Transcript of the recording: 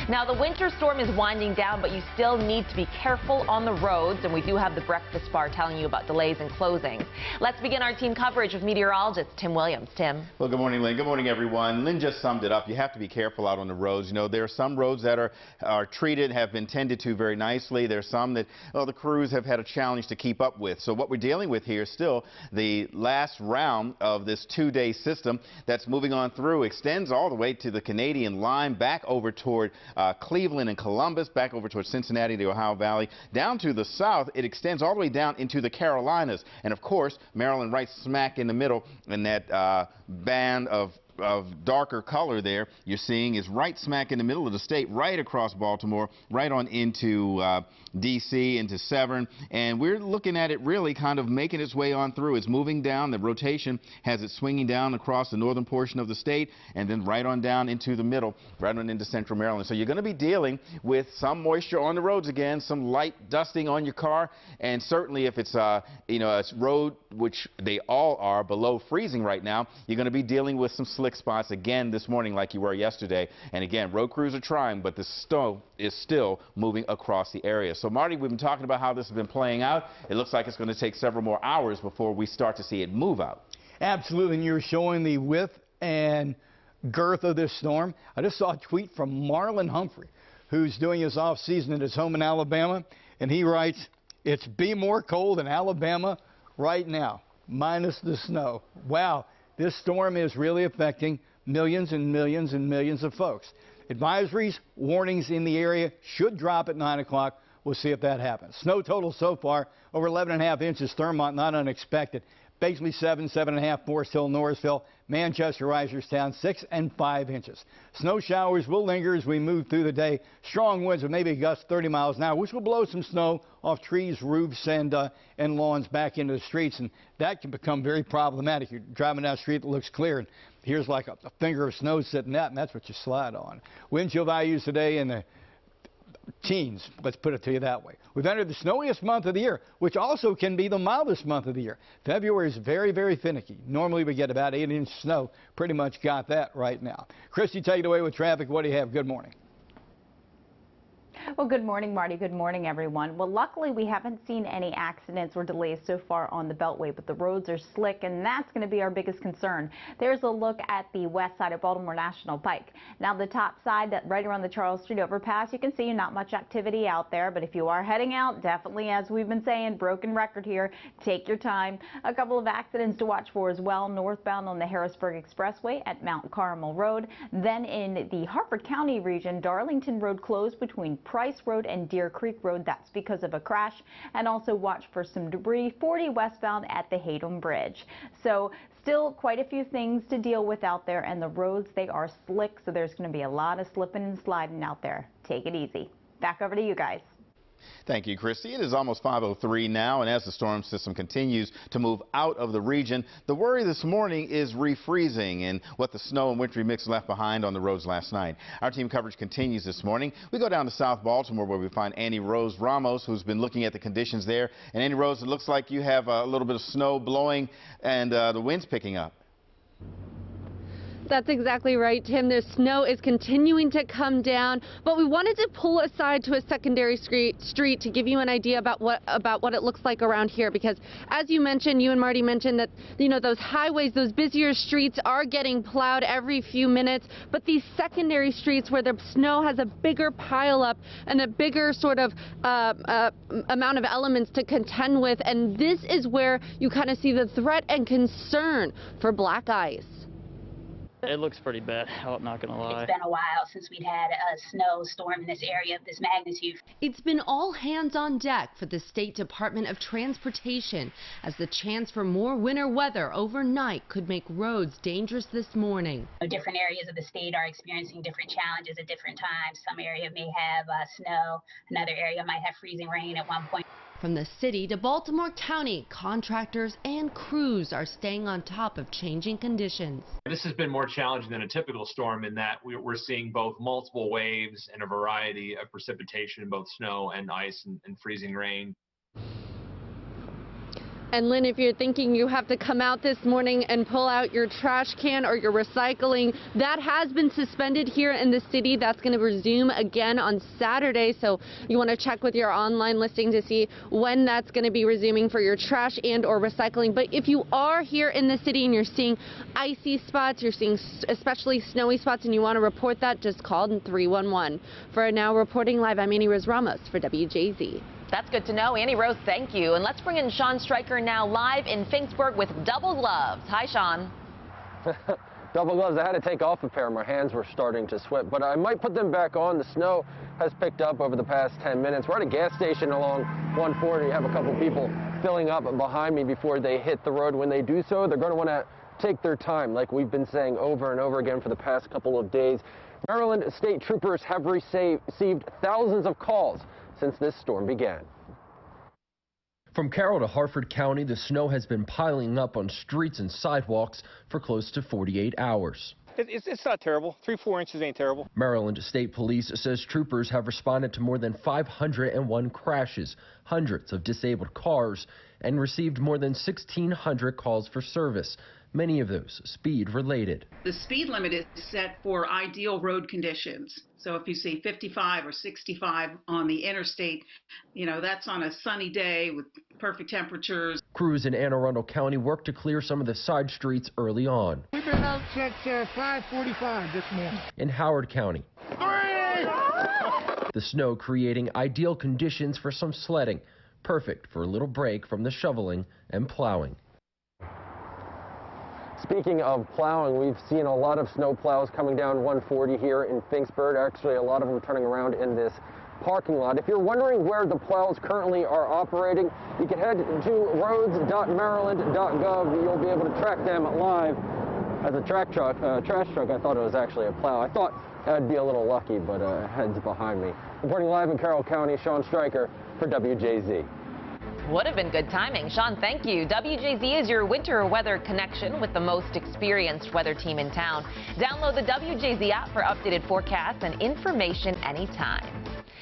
Now, the winter storm is winding down, but you still need to be careful on the roads, and we do have the breakfast bar telling you about delays and closings. Let's begin our team coverage with meteorologist Tim Williams. Tim. Well, good morning, Lynn. Good morning, everyone. Lynn just summed it up. You have to be careful out on the roads. You know, there are some roads that are treated, have been tended to very nicely. There's some that, well, the crews have had a challenge to keep up with. So what we're dealing with here is still the last round of this two-day system that's moving on through, extends all the way to the Canadian line, back over toward Cleveland and Columbus, back over toward Cincinnati, the Ohio Valley, down to the south. It extends all the way down into the Carolinas. And, of course, Maryland right smack in the middle in that band of darker color there you're seeing is right smack in the middle of the state, right across Baltimore, right on into D.C., into Severn, and we're looking at it really kind of making its way on through. It's moving down. The rotation has it swinging down across the northern portion of the state and then right on down into the middle, right on into central Maryland. So you're going to be dealing with some moisture on the roads again, some light dusting on your car, and certainly if it's a road, which they all are below freezing right now, you're going to be dealing with some slick spots again this morning like you were yesterday. And again, road crews are trying, but the snow is still moving across the area. So Marty, we've been talking about how this has been playing out. It looks like it's going to take several more hours before we start to see it move out. Absolutely, and you're showing the width and girth of this storm. I just saw a tweet from Marlon Humphrey, who's doing his off-season at his home in Alabama, and he writes, "It's be more cold in Alabama right now, minus the snow." Wow. This storm is really affecting millions and millions and millions of folks. Advisories, warnings in the area should drop at 9 o'clock. We'll see if that happens. Snow total so far, over 11.5 inches. Thurmont, not unexpected. Basically 7.5, Forest Hill, Norrisville, Manchester, Reisterstown, 6 and 5 inches. Snow showers will linger as we move through the day. Strong winds with maybe gusts 30 miles an hour, which will blow some snow off trees, roofs, and lawns back into the streets, and that can become very problematic. You're driving down a street that looks clear, and here's like a finger of snow sitting out, and that's what you slide on. Wind chill values today in the teens, let's put it to you that way. We've entered the snowiest month of the year, which also can be the mildest month of the year. February is very, very finicky. Normally we get about 8 inches of snow. Pretty much got that right now. Christy, take it away with traffic. What do you have? Good morning. Well, good morning, Marty. Good morning, everyone. Well, luckily, we haven't seen any accidents or delays so far on the Beltway, but the roads are slick, and that's going to be our biggest concern. There's a look at the west side of Baltimore National Pike. Now, the top side, that right around the Charles Street overpass, you can see not much activity out there, but if you are heading out, definitely, as we've been saying, broken record here, take your time. A couple of accidents to watch for as well, northbound on the Harrisburg Expressway at Mount Carmel Road. Then in the Harford County region, Darlington Road closed between Price Road and Deer Creek Road. That's because of a crash. And also watch for some debris 40 westbound at the Haydom Bridge. So still quite a few things to deal with out there, and the roads, they are slick, so there's going to be a lot of slipping and sliding out there. Take it easy. Back over to you guys. Thank you, Christy. It is almost 5:03 now, and as the storm system continues to move out of the region, the worry this morning is refreezing and what the snow and wintry mix left behind on the roads last night. Our team coverage continues this morning. We go down to South Baltimore, where we find Annie Rose Ramos, who's been looking at the conditions there. And Annie Rose, it looks like you have a little bit of snow blowing and the wind's picking up. That's exactly right, Tim. The snow is continuing to come down, but we wanted to pull aside to a secondary street to give you an idea about what it looks like around here, because as you mentioned, you and Marty mentioned that, you know, those highways, those busier streets are getting plowed every few minutes, but these secondary streets where the snow has a bigger pileup and a bigger sort of amount of elements to contend with, and this is where you kind of see the threat and concern for black ice. It looks pretty bad, I'm not going to lie. It's been a while since we'd had a snowstorm in this area of this magnitude. It's been all hands on deck for the State Department of Transportation, as the chance for more winter weather overnight could make roads dangerous this morning. Different areas of the state are experiencing different challenges at different times. Some area may have snow, another area might have freezing rain at one point. From the city to Baltimore County, contractors and crews are staying on top of changing conditions. This has been more challenging than a typical storm in that we're seeing both multiple waves and a variety of precipitation, both snow and ice and freezing rain. And Lynn, if you're thinking you have to come out this morning and pull out your trash can or your recycling, that has been suspended here in the city. That's going to resume again on Saturday. So you want to check with your online listing to see when that's going to be resuming for your trash and or recycling. But if you are here in the city and you're seeing icy spots, you're seeing especially snowy spots, and you want to report that, just call 311. For now, reporting live, I'm Annie Rose Ramos for WJZ. That's good to know. Annie Rose, thank you. And let's bring in Sean Stryker now live in Finksburg with double gloves. Hi, Sean. Double gloves. I had to take off a pair. My hands were starting to sweat, but I might put them back on. The snow has picked up over the past 10 minutes. We're at a gas station along 140. You have a couple people filling up behind me before they hit the road. When they do so, they're going to want to take their time, like we've been saying over and over again for the past couple of days. Maryland state troopers have received thousands of calls since this storm began. From Carroll to Harford County, the snow has been piling up on streets and sidewalks for close to 48 hours. It's not terrible. 3-4 inches ain't terrible. Maryland State Police says troopers have responded to more than 501 crashes, hundreds of disabled cars, and received more than 1,600 calls for service, many of those speed related. The speed limit is set for ideal road conditions. So if you see 55 or 65 on the interstate, that's on a sunny day with perfect temperatures. Crews in Anne Arundel County worked to clear some of the side streets early on. We've been out since 5:45 this morning. In Howard County, the snow creating ideal conditions for some sledding, perfect for a little break from the shoveling and plowing. Speaking of plowing, we've seen a lot of snow plows coming down 140 here in Finksburg. Actually, a lot of them turning around in this parking lot. If you're wondering where the plows currently are operating, you can head to roads.maryland.gov. You'll be able to track them live. As a trash truck, I thought it was actually a plow. I thought I'd be a little lucky, but heads behind me. Reporting live in Carroll County, Sean Stryker for WJZ. Would have been good timing. Sean, thank you. WJZ is your winter weather connection with the most experienced weather team in town. Download the WJZ app for updated forecasts and information anytime.